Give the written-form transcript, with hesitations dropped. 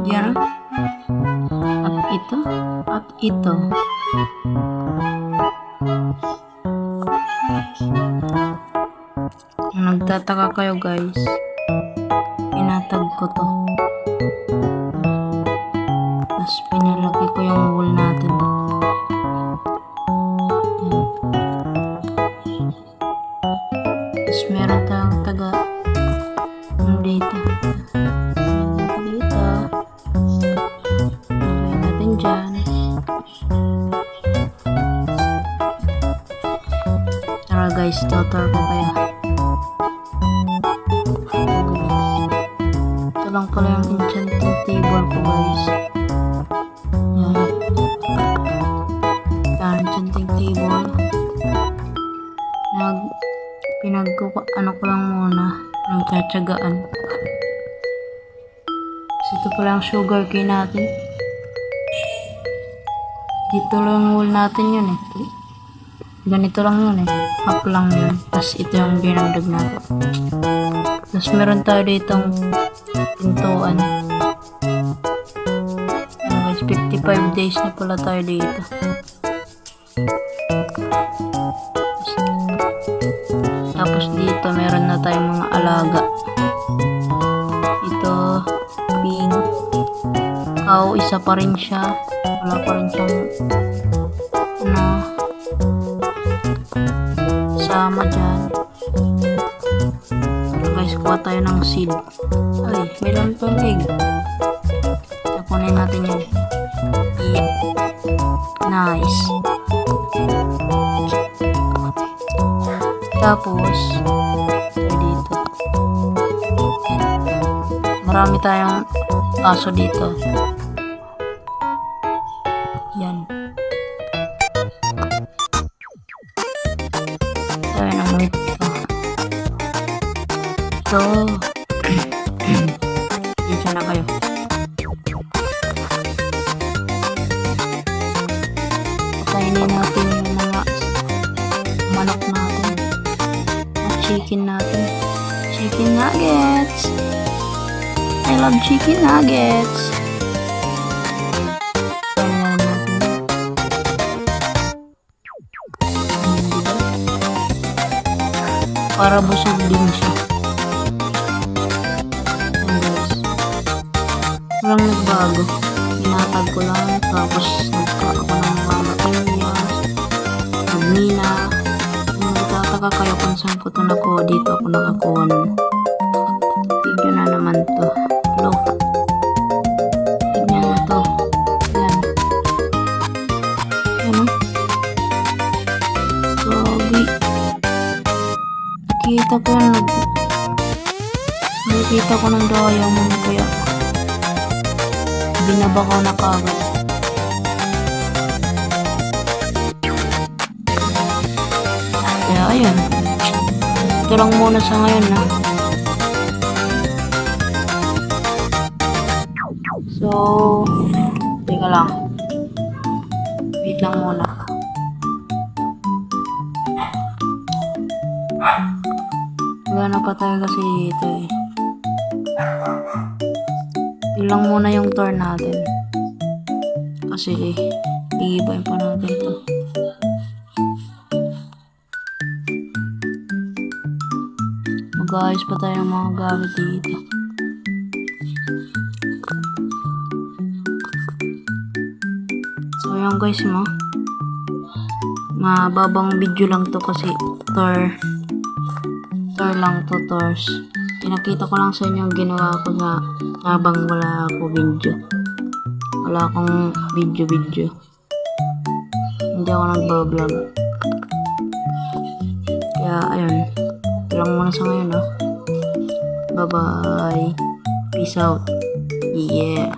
Yan. At ito. At ito. Kung nagtataka kayo guys, pinatag ko to. Tapos pinalaki ko yung wall natin. Tapos meron tayong taga dito. Lagay natin dyan. Tara guys, tutor ko kayo. Ito lang pala yung enchanting table ko guys. Yan. Yan, enchanting table. Ano ko lang muna, nagtsatsagaan. Ito pala ang sugar cane natin. Dito lang wall natin yun eh. Ganito lang yun eh. Half lang yun. Tapos ito yung binagdag natin. Tapos meron tayo ditong pintuan. Guys, 55 days na pala tayo dito. Tapos dito meron na tayong mga alaga. Ito, pink. Cow, isa pa rin siya. Wala pa rin siyang sama dyan. So guys, kuha tayo ng seed. Ay, meron pang egg. Kunin natin yan. Yeah. Nice. Tapos dito marami tayong aso dito. Yan. Tayo ng wait ito. So dito na kayo. Pakainin natin yung mga manok natin. Chicken natin. Chicken nuggets. I love chicken nuggets. Para busog din siya. Walang nagbago. Inatag ko lang. Tapos nagka ako ng mga materials. Nagmina. Nagtataka kayo kung saan ko ito nakuha. Dito ako nakakuha nun. Tignan na naman to. Look. Tignan na to. Yan. Yan o. Grabe. Nakita ko yan. Nakita ko ng diamond kaya binabakaw na kagad. Kaya ayun. Ito lang muna sa ngayon na. So, teka lang. Wait lang muna. Wala pa tayo kasi dito eh. Yun lang muna yung tour natin. Kasi iibayin pa natin ito. Mag-ayos pa tayo ng mga gamit dito. So yun guys mo. Mababang video lang to kasi tour lang to, tours. Pinakita ko lang sa inyo yung ginawa ko sa habang wala ako video. Wala akong video. Hindi ako nagbablog. Kaya ayun. Ito lang muna sa ngayon, no? Bye bye. Peace out. Yeah.